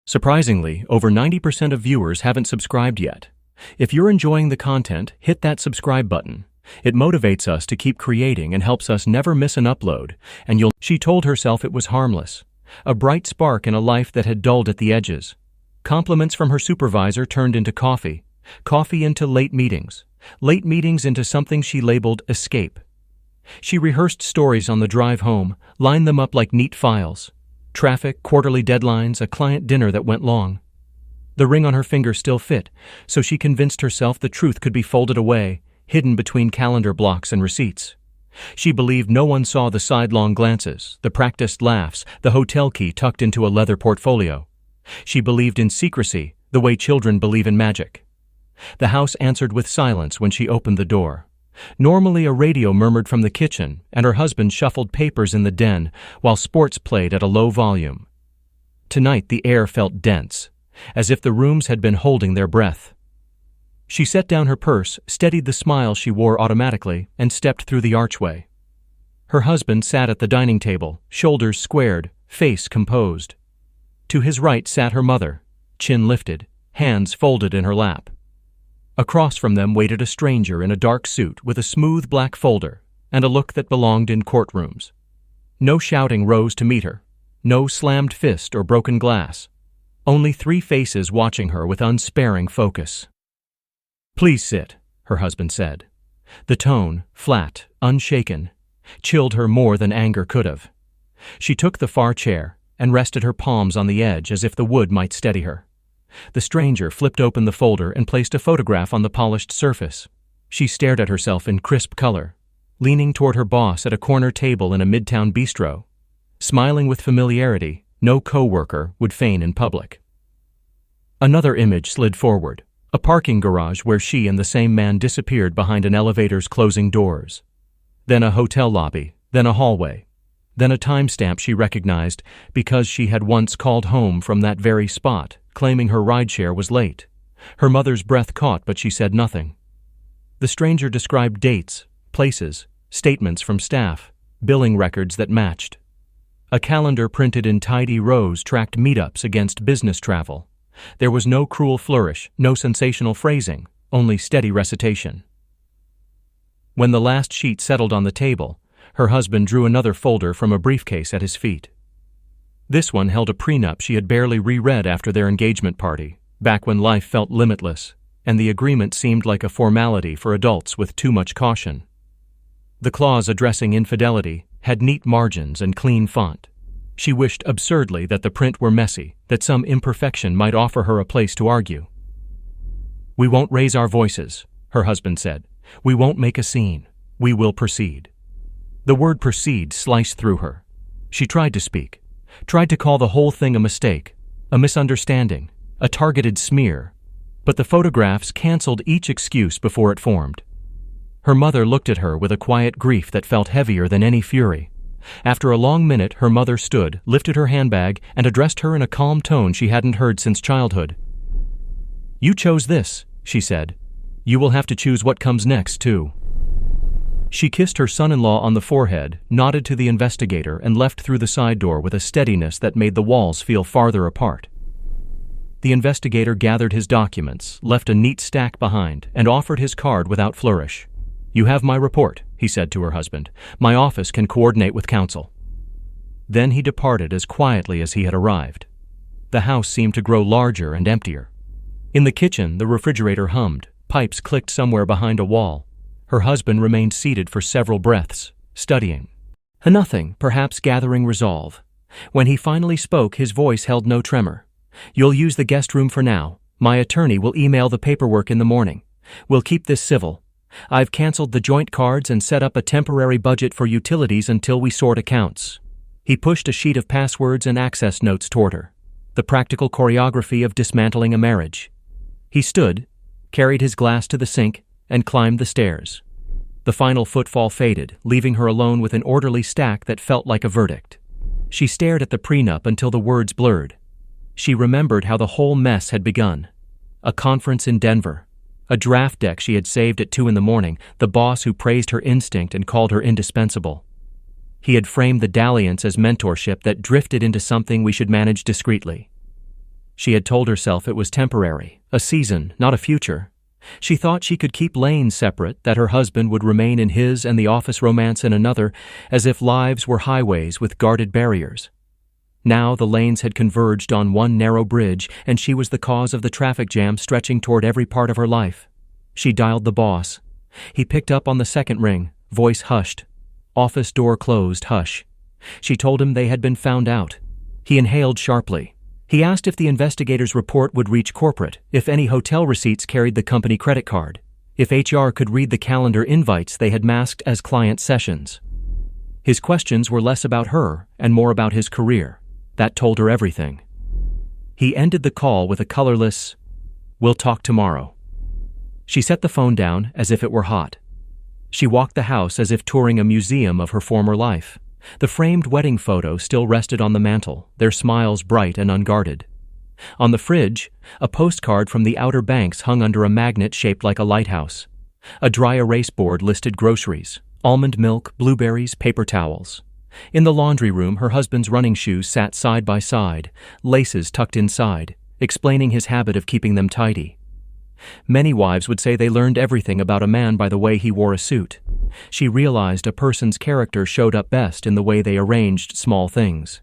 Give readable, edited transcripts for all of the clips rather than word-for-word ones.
Surprisingly, over 90% of viewers haven't subscribed yet. If you're enjoying the content, hit that subscribe button. It motivates us to keep creating and helps us never miss an upload, and She told herself it was harmless, a bright spark in a life that had dulled at the edges. Compliments from her supervisor turned into coffee into late meetings into something she labeled escape. She rehearsed stories on the drive home, lined them up like neat files. Traffic, quarterly deadlines, a client dinner that went long. The ring on her finger still fit, so she convinced herself the truth could be folded away, hidden between calendar blocks and receipts. She believed no one saw the sidelong glances, the practiced laughs, the hotel key tucked into a leather portfolio. She believed in secrecy, the way children believe in magic. The house answered with silence when she opened the door. Normally a radio murmured from the kitchen, and her husband shuffled papers in the den while sports played at a low volume. Tonight the air felt dense, as if the rooms had been holding their breath. She set down her purse, steadied the smile she wore automatically, and stepped through the archway. Her husband sat at the dining table, shoulders squared, face composed. To his right sat her mother, chin lifted, hands folded in her lap. Across from them waited a stranger in a dark suit with a smooth black folder and a look that belonged in courtrooms. No shouting rose to meet her, no slammed fist or broken glass. Only 3 faces watching her with unsparing focus. "Please sit," her husband said. The tone, flat, unshaken, chilled her more than anger could have. She took the far chair and rested her palms on the edge as if the wood might steady her. The stranger flipped open the folder and placed a photograph on the polished surface. She stared at herself in crisp color, leaning toward her boss at a corner table in a midtown bistro, smiling with familiarity no co-worker would feign in public. Another image slid forward, a parking garage where she and the same man disappeared behind an elevator's closing doors. Then a hotel lobby, then a hallway, then a timestamp she recognized because she had once called home from that very spot, claiming her rideshare was late. Her mother's breath caught, but she said nothing. The stranger described dates, places, statements from staff, billing records that matched. A calendar printed in tidy rows tracked meetups against business travel. There was no cruel flourish, no sensational phrasing, only steady recitation. When the last sheet settled on the table, her husband drew another folder from a briefcase at his feet. This one held a prenup she had barely reread after their engagement party, back when life felt limitless, and the agreement seemed like a formality for adults with too much caution. The clause addressing infidelity had neat margins and clean font. She wished absurdly that the print were messy, that some imperfection might offer her a place to argue. "We won't raise our voices," her husband said. "We won't make a scene. We will proceed." The word proceed sliced through her. She tried to speak, tried to call the whole thing a mistake, a misunderstanding, a targeted smear, but the photographs canceled each excuse before it formed. Her mother looked at her with a quiet grief that felt heavier than any fury. After a long minute, her mother stood, lifted her handbag, and addressed her in a calm tone she hadn't heard since childhood. "You chose this," she said. "You will have to choose what comes next, too." She kissed her son-in-law on the forehead, nodded to the investigator, and left through the side door with a steadiness that made the walls feel farther apart. The investigator gathered his documents, left a neat stack behind, and offered his card without flourish. "You have my report," he said to her husband. "My office can coordinate with counsel." Then he departed as quietly as he had arrived. The house seemed to grow larger and emptier. In the kitchen, the refrigerator hummed, pipes clicked somewhere behind a wall. Her husband remained seated for several breaths, studying. Nothing, perhaps gathering resolve. When he finally spoke, his voice held no tremor. "You'll use the guest room for now. My attorney will email the paperwork in the morning. We'll keep this civil. I've canceled the joint cards and set up a temporary budget for utilities until we sort accounts." He pushed a sheet of passwords and access notes toward her. The practical choreography of dismantling a marriage. He stood, carried his glass to the sink, and climbed the stairs. The final footfall faded, leaving her alone with an orderly stack that felt like a verdict. She stared at the prenup until the words blurred. She remembered how the whole mess had begun. A conference in Denver. A draft deck she had saved at 2 a.m, the boss who praised her instinct and called her indispensable. He had framed the dalliance as mentorship that drifted into something we should manage discreetly. She had told herself it was temporary, a season, not a future. She thought she could keep lanes separate, that her husband would remain in his and the office romance in another, as if lives were highways with guarded barriers. Now the lanes had converged on one narrow bridge, and she was the cause of the traffic jam stretching toward every part of her life. She dialed the boss. He picked up on the second ring, voice hushed. Office door closed, hush. She told him they had been found out. He inhaled sharply. He asked if the investigator's report would reach corporate, if any hotel receipts carried the company credit card, if HR could read the calendar invites they had masked as client sessions. His questions were less about her and more about his career. That told her everything. He ended the call with a colorless, "We'll talk tomorrow." She set the phone down as if it were hot. She walked the house as if touring a museum of her former life. The framed wedding photo still rested on the mantel, their smiles bright and unguarded. On the fridge, a postcard from the Outer Banks hung under a magnet shaped like a lighthouse. A dry erase board listed groceries, almond milk, blueberries, paper towels. In the laundry room, her husband's running shoes sat side by side, laces tucked inside, explaining his habit of keeping them tidy. Many wives would say they learned everything about a man by the way he wore a suit. She realized a person's character showed up best in the way they arranged small things.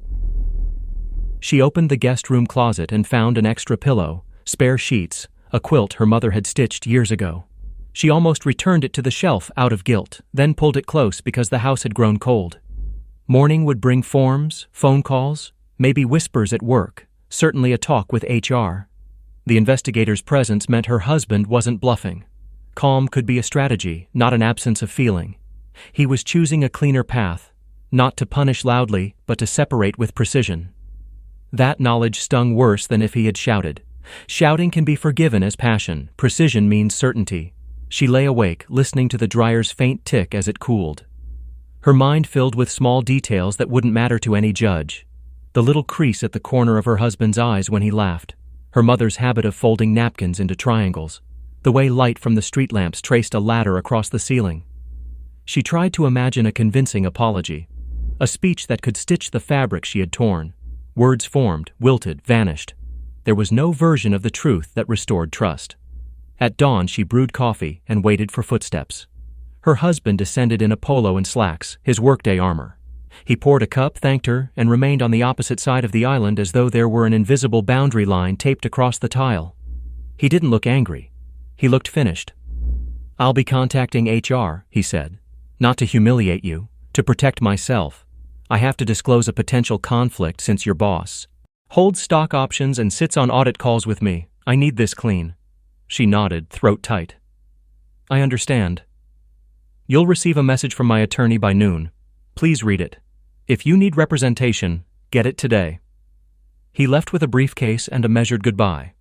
She opened the guest room closet and found an extra pillow, spare sheets, a quilt her mother had stitched years ago. She almost returned it to the shelf out of guilt, then pulled it close because the house had grown cold. Morning would bring forms, phone calls, maybe whispers at work, certainly a talk with HR. The investigator's presence meant her husband wasn't bluffing. Calm could be a strategy, not an absence of feeling. He was choosing a cleaner path, not to punish loudly, but to separate with precision. That knowledge stung worse than if he had shouted. Shouting can be forgiven as passion, precision means certainty. She lay awake, listening to the dryer's faint tick as it cooled. Her mind filled with small details that wouldn't matter to any judge. The little crease at the corner of her husband's eyes when he laughed. Her mother's habit of folding napkins into triangles. The way light from the street lamps traced a ladder across the ceiling. She tried to imagine a convincing apology. A speech that could stitch the fabric she had torn. Words formed, wilted, vanished. There was no version of the truth that restored trust. At dawn, she brewed coffee and waited for footsteps. Her husband descended in a polo and slacks, his workday armor. He poured a cup, thanked her, and remained on the opposite side of the island as though there were an invisible boundary line taped across the tile. He didn't look angry. He looked finished. "I'll be contacting HR," he said. "Not to humiliate you, to protect myself. I have to disclose a potential conflict since your boss holds stock options and sits on audit calls with me. I need this clean." She nodded, throat tight. "I understand. You'll receive a message from my attorney by noon. Please read it. If you need representation, get it today." He left with a briefcase and a measured goodbye.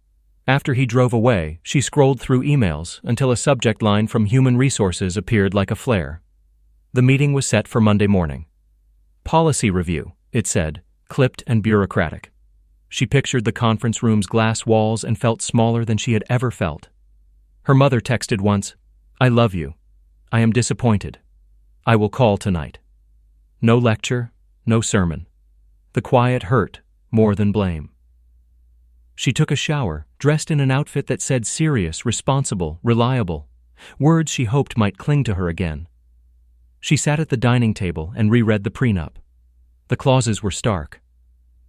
After he drove away, she scrolled through emails until a subject line from Human Resources appeared like a flare. The meeting was set for Monday morning. "Policy review," it said, clipped and bureaucratic. She pictured the conference room's glass walls and felt smaller than she had ever felt. Her mother texted once, "I love you. I am disappointed. I will call tonight." No lecture, no sermon. The quiet hurt more than blame. She took a shower, dressed in an outfit that said serious, responsible, reliable, words she hoped might cling to her again. She sat at the dining table and reread the prenup. The clauses were stark.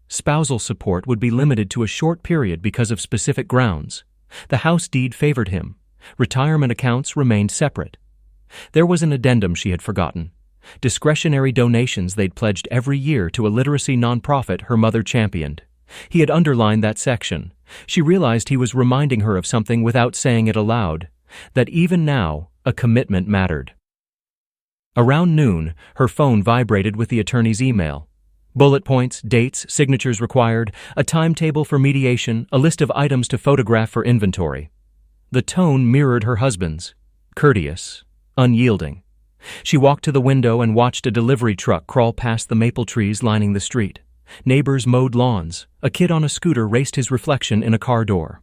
Spousal support would be limited to a short period because of specific grounds. The house deed favored him. Retirement accounts remained separate. There was an addendum she had forgotten. Discretionary donations they'd pledged every year to a literacy nonprofit her mother championed. He had underlined that section. She realized he was reminding her of something without saying it aloud, that even now, a commitment mattered. Around noon, her phone vibrated with the attorney's email. Bullet points, dates, signatures required, a timetable for mediation, a list of items to photograph for inventory. The tone mirrored her husband's, courteous, unyielding. She walked to the window and watched a delivery truck crawl past the maple trees lining the street. Neighbors mowed lawns. A kid on a scooter raced his reflection in a car door.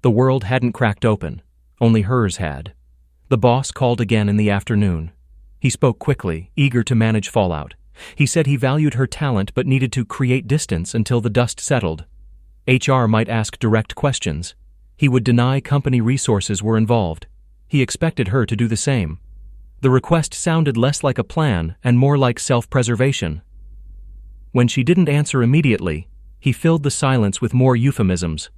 The world hadn't cracked open. Only hers had. The boss called again in the afternoon. He spoke quickly, eager to manage fallout. He said he valued her talent but needed to create distance until the dust settled. HR might ask direct questions. He would deny company resources were involved. He expected her to do the same. The request sounded less like a plan and more like self-preservation. When she didn't answer immediately, he filled the silence with more euphemisms.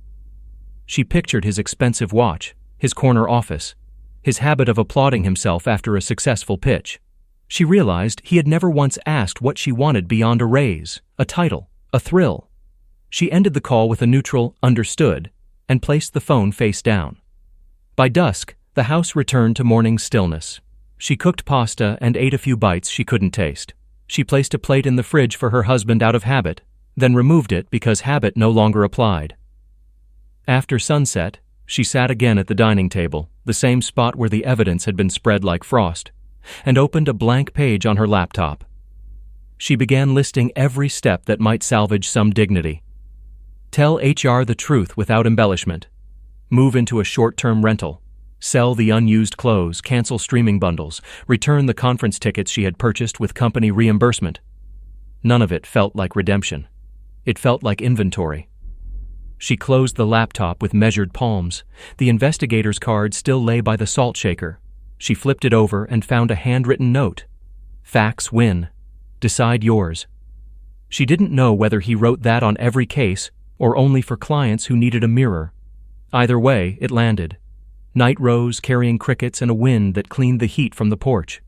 She pictured his expensive watch, his corner office, his habit of applauding himself after a successful pitch. She realized he had never once asked what she wanted beyond a raise, a title, a thrill. She ended the call with a neutral "understood" and placed the phone face down. By dusk, the house returned to morning stillness. She cooked pasta and ate a few bites she couldn't taste. She placed a plate in the fridge for her husband out of habit, then removed it because habit no longer applied. After sunset, she sat again at the dining table, the same spot where the evidence had been spread like frost, and opened a blank page on her laptop. She began listing every step that might salvage some dignity. Tell HR the truth without embellishment. Move into a short-term rental. Sell the unused clothes, cancel streaming bundles, return the conference tickets she had purchased with company reimbursement. None of it felt like redemption. It felt like inventory. She closed the laptop with measured palms. The investigator's card still lay by the salt shaker. She flipped it over and found a handwritten note. Facts win. Decide yours. She didn't know whether he wrote that on every case or only for clients who needed a mirror. Either way, it landed. Night rose, carrying crickets and a wind that cleaned the heat from the porch.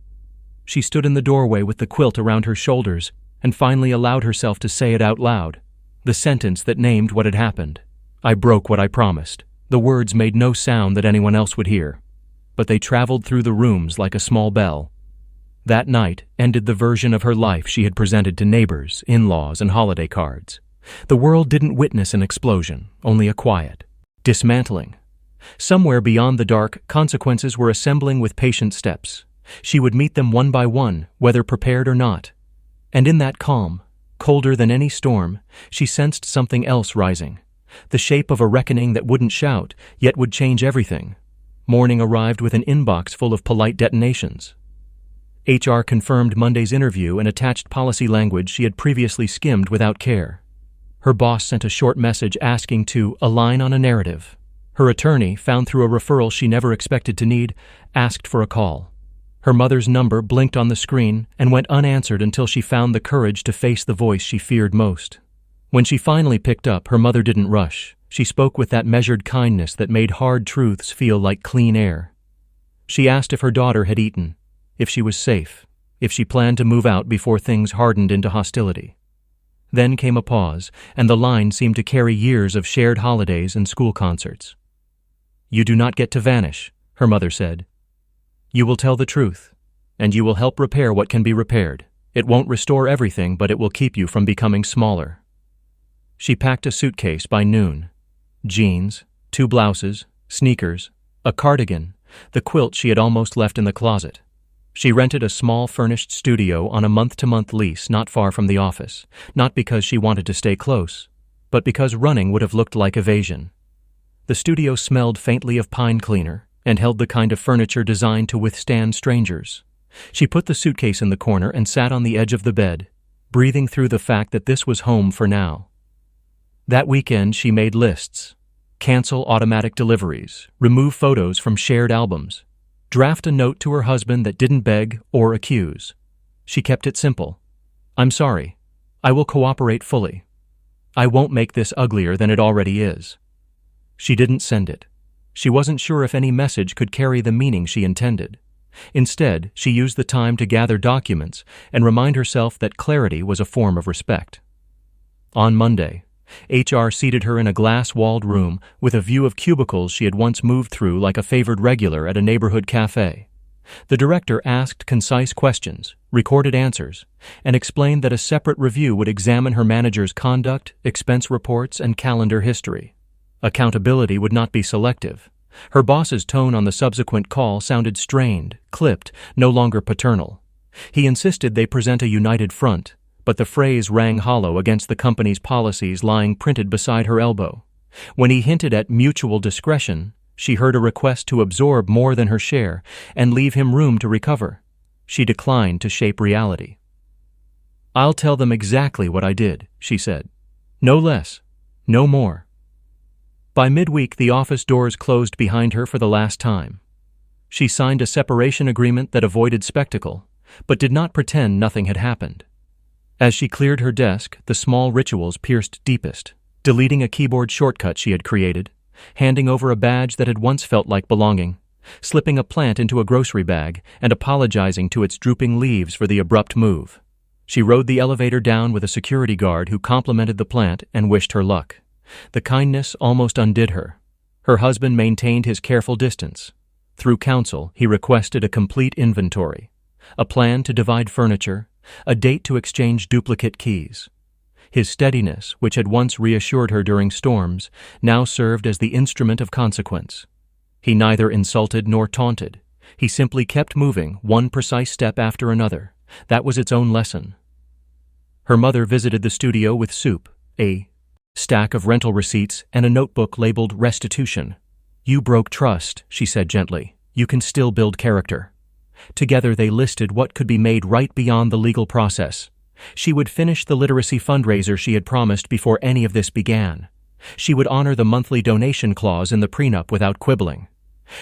She stood in the doorway with the quilt around her shoulders and finally allowed herself to say it out loud, the sentence that named what had happened. I broke what I promised. The words made no sound that anyone else would hear, but they traveled through the rooms like a small bell. That night ended the version of her life she had presented to neighbors, in-laws, and holiday cards. The world didn't witness an explosion, only a quiet, dismantling. Somewhere beyond the dark, consequences were assembling with patient steps. She would meet them one by one, whether prepared or not. And in that calm, colder than any storm, she sensed something else rising. The shape of a reckoning that wouldn't shout, yet would change everything. Morning arrived with an inbox full of polite detonations. HR confirmed Monday's interview and attached policy language she had previously skimmed without care. Her boss sent a short message asking to align on a narrative. Her attorney, found through a referral she never expected to need, asked for a call. Her mother's number blinked on the screen and went unanswered until she found the courage to face the voice she feared most. When she finally picked up, her mother didn't rush. She spoke with that measured kindness that made hard truths feel like clean air. She asked if her daughter had eaten, if she was safe, if she planned to move out before things hardened into hostility. Then came a pause, and the line seemed to carry years of shared holidays and school concerts. You do not get to vanish, her mother said. You will tell the truth, and you will help repair what can be repaired. It won't restore everything, but it will keep you from becoming smaller. She packed a suitcase by noon. Jeans, 2 blouses, sneakers, a cardigan, the quilt she had almost left in the closet. She rented a small furnished studio on a month-to-month lease not far from the office, not because she wanted to stay close, but because running would have looked like evasion. The studio smelled faintly of pine cleaner and held the kind of furniture designed to withstand strangers. She put the suitcase in the corner and sat on the edge of the bed, breathing through the fact that this was home for now. That weekend she made lists. Cancel automatic deliveries, remove photos from shared albums, draft a note to her husband that didn't beg or accuse. She kept it simple. I'm sorry. I will cooperate fully. I won't make this uglier than it already is. She didn't send it. She wasn't sure if any message could carry the meaning she intended. Instead, she used the time to gather documents and remind herself that clarity was a form of respect. On Monday, HR seated her in a glass-walled room with a view of cubicles she had once moved through like a favored regular at a neighborhood cafe. The director asked concise questions, recorded answers, and explained that a separate review would examine her manager's conduct, expense reports, and calendar history. Accountability would not be selective. Her boss's tone on the subsequent call sounded strained, clipped, no longer paternal. He insisted they present a united front, but the phrase rang hollow against the company's policies lying printed beside her elbow. When he hinted at mutual discretion, she heard a request to absorb more than her share and leave him room to recover. She declined to shape reality. I'll tell them exactly what I did, she said. No less, no more. By midweek, the office doors closed behind her for the last time. She signed a separation agreement that avoided spectacle, but did not pretend nothing had happened. As she cleared her desk, the small rituals pierced deepest, deleting a keyboard shortcut she had created, handing over a badge that had once felt like belonging, slipping a plant into a grocery bag, and apologizing to its drooping leaves for the abrupt move. She rode the elevator down with a security guard who complimented the plant and wished her luck. The kindness almost undid her. Her husband maintained his careful distance. Through counsel, he requested a complete inventory, a plan to divide furniture, a date to exchange duplicate keys. His steadiness, which had once reassured her during storms, now served as the instrument of consequence. He neither insulted nor taunted. He simply kept moving, one precise step after another. That was its own lesson. Her mother visited the studio with soup, a stack of rental receipts, and a notebook labeled restitution. "You broke trust," she said gently. "You can still build character." Together they listed what could be made right beyond the legal process. She would finish the literacy fundraiser she had promised before any of this began. She would honor the monthly donation clause in the prenup without quibbling.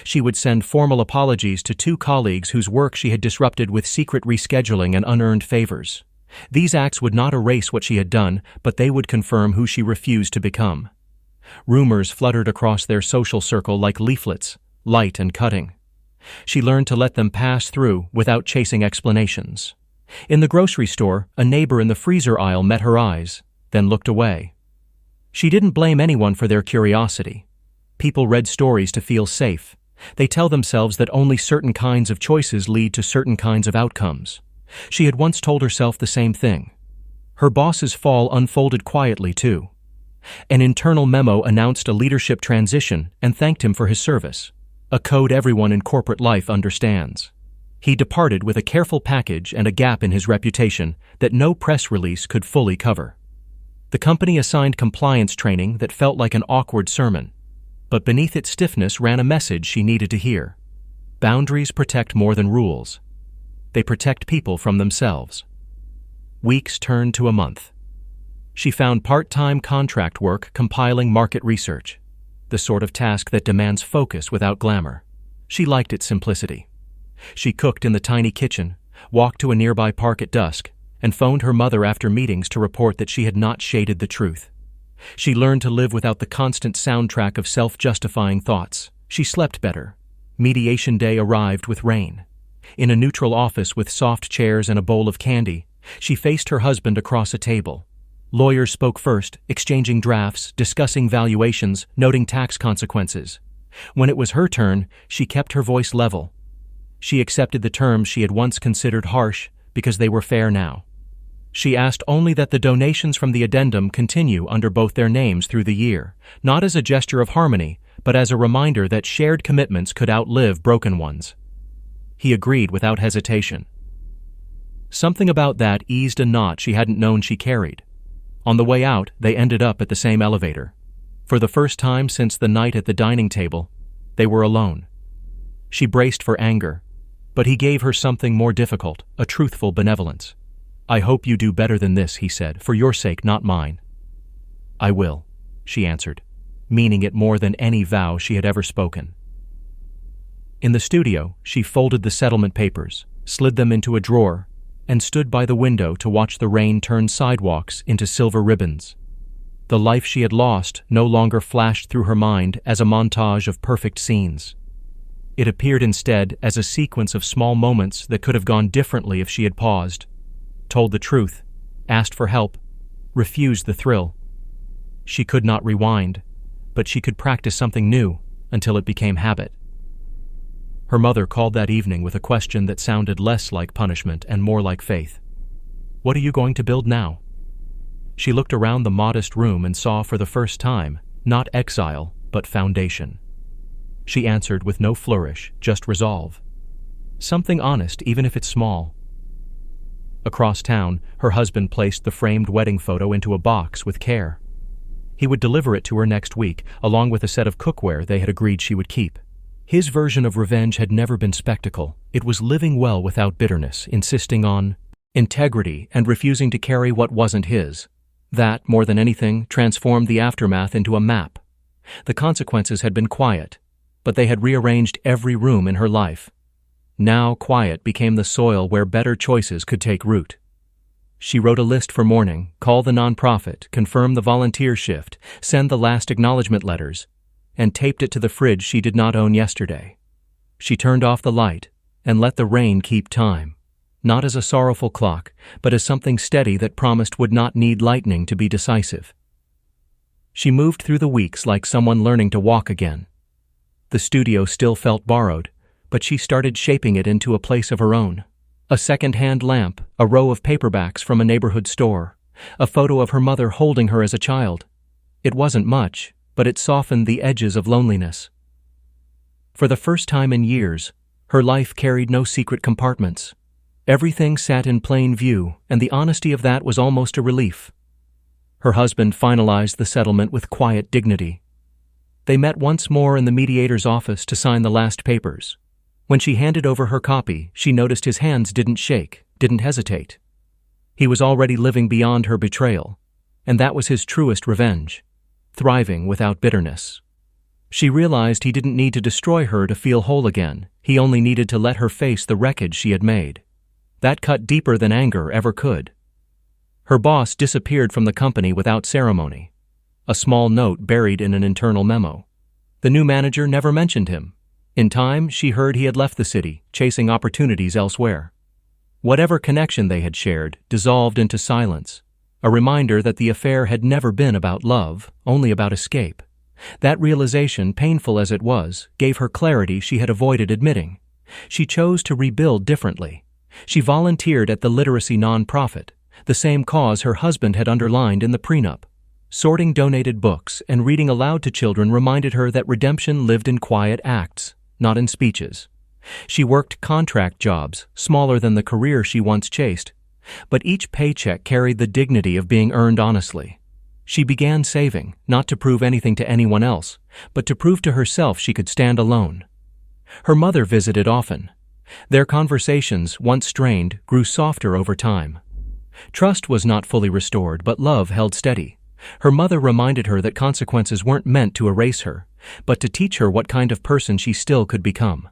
She would send formal apologies to 2 colleagues whose work she had disrupted with secret rescheduling and unearned favors. These acts would not erase what she had done, but they would confirm who she refused to become. Rumors fluttered across their social circle like leaflets, light and cutting. She learned to let them pass through without chasing explanations. In the grocery store, a neighbor in the freezer aisle met her eyes, then looked away. She didn't blame anyone for their curiosity. People read stories to feel safe. They tell themselves that only certain kinds of choices lead to certain kinds of outcomes. She had once told herself the same thing. Her boss's fall unfolded quietly, too. An internal memo announced a leadership transition and thanked him for his service, a code everyone in corporate life understands. He departed with a careful package and a gap in his reputation that no press release could fully cover. The company assigned compliance training that felt like an awkward sermon, but beneath its stiffness ran a message she needed to hear. Boundaries protect more than rules. They protect people from themselves. Weeks turned to a month. She found part-time contract work compiling market research, the sort of task that demands focus without glamour. She liked its simplicity. She cooked in the tiny kitchen, walked to a nearby park at dusk, and phoned her mother after meetings to report that she had not shaded the truth. She learned to live without the constant soundtrack of self-justifying thoughts. She slept better. Mediation day arrived with rain. In a neutral office with soft chairs and a bowl of candy, she faced her husband across a table. Lawyers spoke first, exchanging drafts, discussing valuations, noting tax consequences. When it was her turn, she kept her voice level. She accepted the terms she had once considered harsh because they were fair now. She asked only that the donations from the addendum continue under both their names through the year, not as a gesture of harmony, but as a reminder that shared commitments could outlive broken ones. He agreed without hesitation. Something about that eased a knot she hadn't known she carried. On the way out, they ended up at the same elevator. For the first time since the night at the dining table, they were alone. She braced for anger, but he gave her something more difficult, a truthful benevolence. "I hope you do better than this," he said, "for your sake, not mine." "I will," she answered, meaning it more than any vow she had ever spoken. In the studio, she folded the settlement papers, slid them into a drawer, and stood by the window to watch the rain turn sidewalks into silver ribbons. The life she had lost no longer flashed through her mind as a montage of perfect scenes. It appeared instead as a sequence of small moments that could have gone differently if she had paused, told the truth, asked for help, refused the thrill. She could not rewind, but she could practice something new until it became habit. Her mother called that evening with a question that sounded less like punishment and more like faith. "What are you going to build now?" She looked around the modest room and saw for the first time, not exile, but foundation. She answered with no flourish, just resolve. Something honest, even if it's small. Across town, her husband placed the framed wedding photo into a box with care. He would deliver it to her next week, along with a set of cookware they had agreed she would keep. His version of revenge had never been spectacle. It was living well without bitterness, insisting on integrity and refusing to carry what wasn't his. That, more than anything, transformed the aftermath into a map. The consequences had been quiet, but they had rearranged every room in her life. Now quiet became the soil where better choices could take root. She wrote a list for mourning, call the nonprofit, confirm the volunteer shift, send the last acknowledgement letters, and taped it to the fridge she did not own yesterday. She turned off the light and let the rain keep time, not as a sorrowful clock, but as something steady that promised would not need lightning to be decisive. She moved through the weeks like someone learning to walk again. The studio still felt borrowed, but she started shaping it into a place of her own. A second-hand lamp, a row of paperbacks from a neighborhood store, a photo of her mother holding her as a child. It wasn't much, but it softened the edges of loneliness. For the first time in years, her life carried no secret compartments. Everything sat in plain view, and the honesty of that was almost a relief. Her husband finalized the settlement with quiet dignity. They met once more in the mediator's office to sign the last papers. When she handed over her copy, she noticed his hands didn't shake, didn't hesitate. He was already living beyond her betrayal, and that was his truest revenge, thriving without bitterness. She realized he didn't need to destroy her to feel whole again. He only needed to let her face the wreckage she had made. That cut deeper than anger ever could. Her boss disappeared from the company without ceremony, a small note buried in an internal memo. The new manager never mentioned him. In time, she heard he had left the city, chasing opportunities elsewhere. Whatever connection they had shared dissolved into silence, a reminder that the affair had never been about love, only about escape. That realization, painful as it was, gave her clarity she had avoided admitting. She chose to rebuild differently. She volunteered at the literacy nonprofit, the same cause her husband had underlined in the prenup. Sorting donated books and reading aloud to children reminded her that redemption lived in quiet acts, not in speeches. She worked contract jobs, smaller than the career she once chased, but each paycheck carried the dignity of being earned honestly. She began saving, not to prove anything to anyone else, but to prove to herself she could stand alone. Her mother visited often. Their conversations, once strained, grew softer over time. Trust was not fully restored, but love held steady. Her mother reminded her that consequences weren't meant to erase her, but to teach her what kind of person she still could become.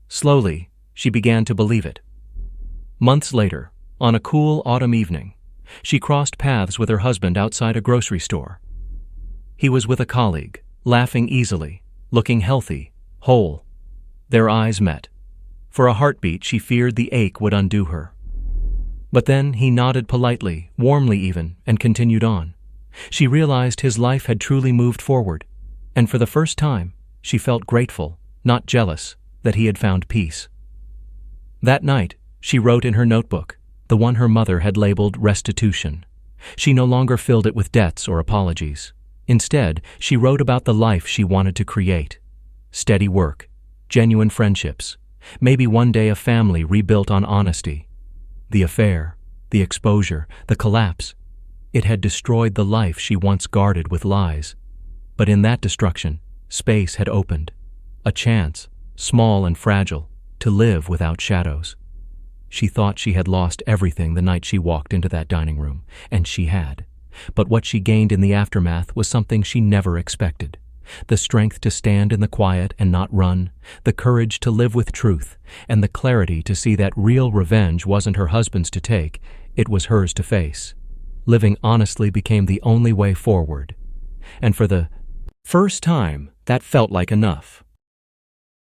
Slowly, she began to believe it. Months later, on a cool autumn evening, she crossed paths with her husband outside a grocery store. He was with a colleague, laughing easily, looking healthy, whole. Their eyes met. For a heartbeat, she feared the ache would undo her. But then he nodded politely, warmly even, and continued on. She realized his life had truly moved forward, and for the first time, she felt grateful, not jealous, that he had found peace. That night, she wrote in her notebook, the one her mother had labeled restitution. She no longer filled it with debts or apologies. Instead, she wrote about the life she wanted to create. Steady work, genuine friendships, maybe one day a family rebuilt on honesty. The affair, the exposure, the collapse. It had destroyed the life she once guarded with lies. But in that destruction, space had opened. A chance, small and fragile, to live without shadows. She thought she had lost everything the night she walked into that dining room, and she had. But what she gained in the aftermath was something she never expected. The strength to stand in the quiet and not run, the courage to live with truth, and the clarity to see that real revenge wasn't her husband's to take, it was hers to face. Living honestly became the only way forward. And for the first time, that felt like enough.